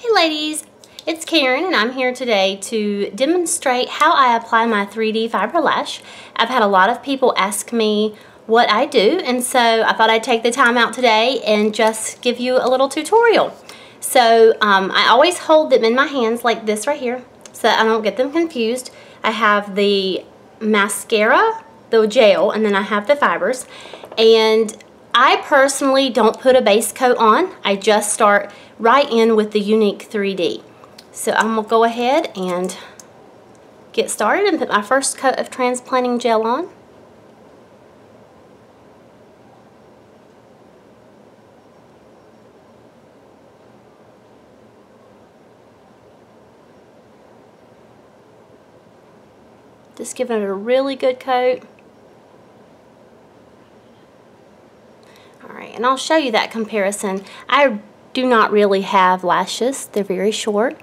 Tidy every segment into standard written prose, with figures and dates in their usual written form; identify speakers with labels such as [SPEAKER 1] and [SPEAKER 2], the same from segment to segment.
[SPEAKER 1] Hey ladies, it's Karen and I'm here today to demonstrate how I apply my 3D Fiber Lash. I've had a lot of people ask me what I do, and so I thought I'd take the time out today and just give you a little tutorial. So I always hold them in my hands like this right here so that I don't get them confused. I have the mascara, the gel, and then I have the fibers. And I personally don't put a base coat on. I just start right in with the Younique 3D. So I'm going to go ahead and get started and put my first coat of transplanting gel on. Just giving it a really good coat. Alright, and I'll show you that comparison. I do not really have lashes. They're very short.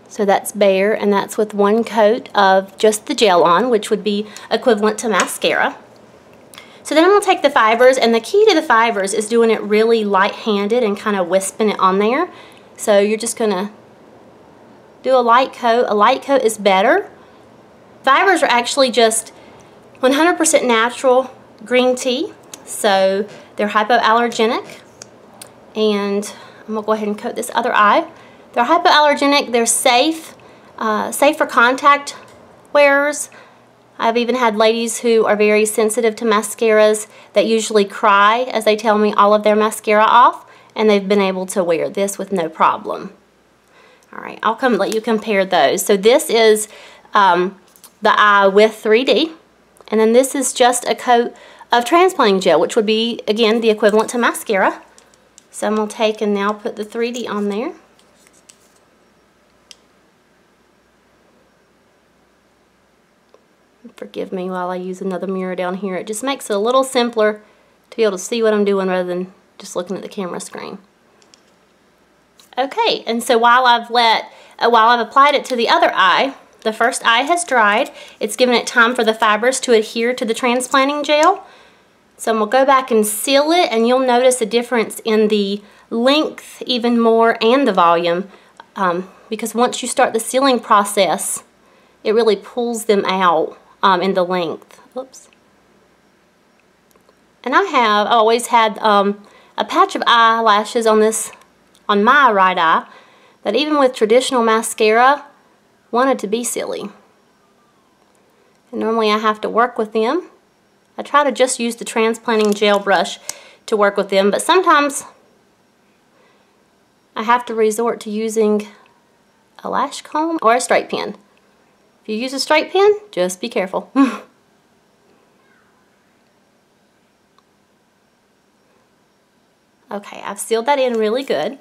[SPEAKER 1] So that's bare, and that's with one coat of just the gel on, which would be equivalent to mascara. So then I'm going to take the fibers, and the key to the fibers is doing it really light-handed and kind of wisping it on there. So you're just going to do a light coat. A light coat is better. Fibers are actually just 100% natural green tea, so they're hypoallergenic. And I'm going to go ahead and coat this other eye. They're hypoallergenic, they're safe, safe for contact wearers. I've even had ladies who are very sensitive to mascaras that usually cry as they tell me all of their mascara off, and they've been able to wear this with no problem. Alright, I'll come let you compare those. So this is the eye with 3D, and then this is just a coat of transplanting gel, which would be, again, the equivalent to mascara. So I'm going to take and now put the 3D on there. Forgive me while I use another mirror down here. It just makes it a little simpler to be able to see what I'm doing rather than just looking at the camera screen. Okay, and so while I've applied it to the other eye, the first eye has dried. It's given it time for the fibers to adhere to the transplanting gel. So I'm going to go back and seal it, and you'll notice a difference in the length even more and the volume, because once you start the sealing process, it really pulls them out in the length. Oops. And I always had a patch of eyelashes on my right eye that even with traditional mascara wanted to be silly. And normally I have to work with them. I try to just use the transplanting gel brush to work with them, but sometimes I have to resort to using a lash comb or a straight pen. If you use a straight pen, just be careful. Okay, I've sealed that in really good.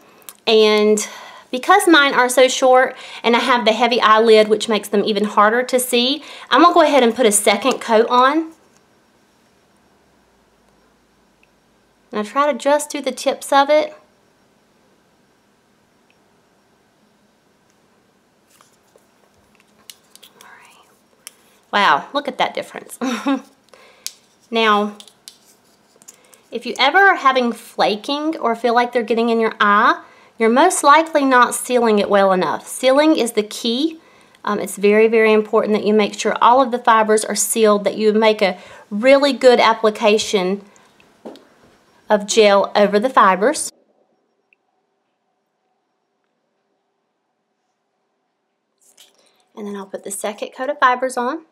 [SPEAKER 1] And because mine are so short and I have the heavy eyelid, which makes them even harder to see, I'm going to go ahead and put a second coat on. And I try to just do the tips of it. Alright. Wow, look at that difference. Now, if you ever are having flaking or feel like they're getting in your eye, you're most likely not sealing it well enough. Sealing is the key. It's very, very important that you make sure all of the fibers are sealed, that you make a really good application of gel over the fibers. And then I'll put the second coat of fibers on.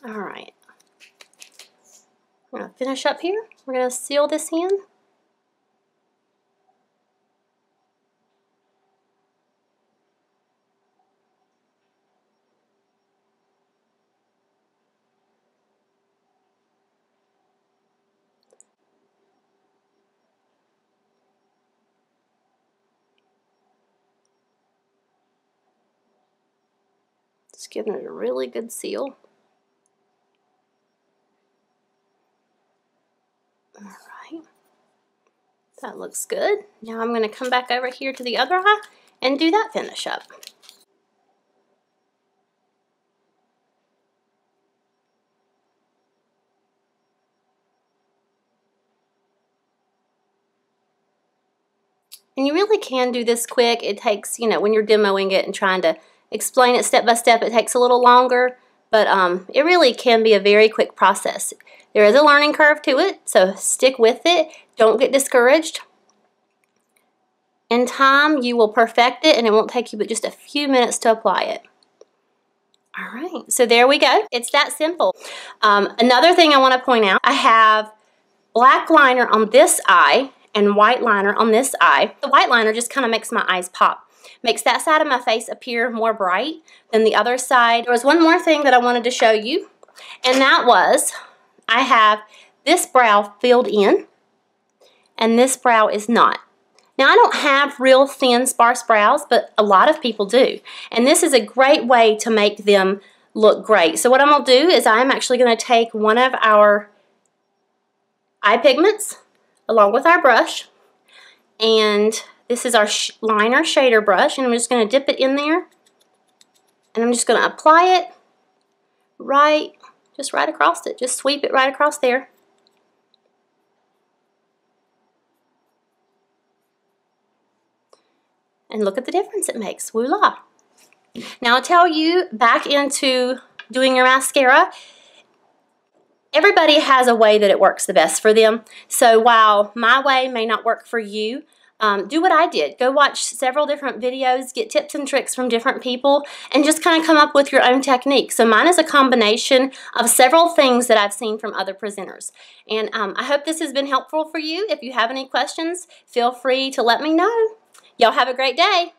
[SPEAKER 1] Alright, we're going to finish up here. We're going to seal this in. Just giving it a really good seal. Alright, that looks good. Now I'm going to come back over here to the other eye and do that finish up. And you really can do this quick. It takes, you know, when you're demoing it and trying to explain it step by step, it takes a little longer, but it really can be a very quick process. There is a learning curve to it, so stick with it. Don't get discouraged. In time, you will perfect it, and it won't take you but just a few minutes to apply it. All right, so there we go. It's that simple. Another thing I want to point out, I have black liner on this eye and white liner on this eye. The white liner just kind of makes my eyes pop. Makes that side of my face appear more bright than the other side. There was one more thing that I wanted to show you, and that was I have this brow filled in, and this brow is not. Now, I don't have real thin, sparse brows, but a lot of people do. And this is a great way to make them look great. So what I'm going to do is I'm actually going to take one of our eye pigments along with our brush. And this is our liner shader brush. And I'm just going to dip it in there. And I'm just going to apply it just right across it. Just sweep it right across there. And look at the difference it makes. Voila. Now I'll tell you, back into doing your mascara, everybody has a way that it works the best for them. So while my way may not work for you, do what I did. Go watch several different videos, get tips and tricks from different people, and just kind of come up with your own technique. So mine is a combination of several things that I've seen from other presenters. And I hope this has been helpful for you. If you have any questions, feel free to let me know. Y'all have a great day.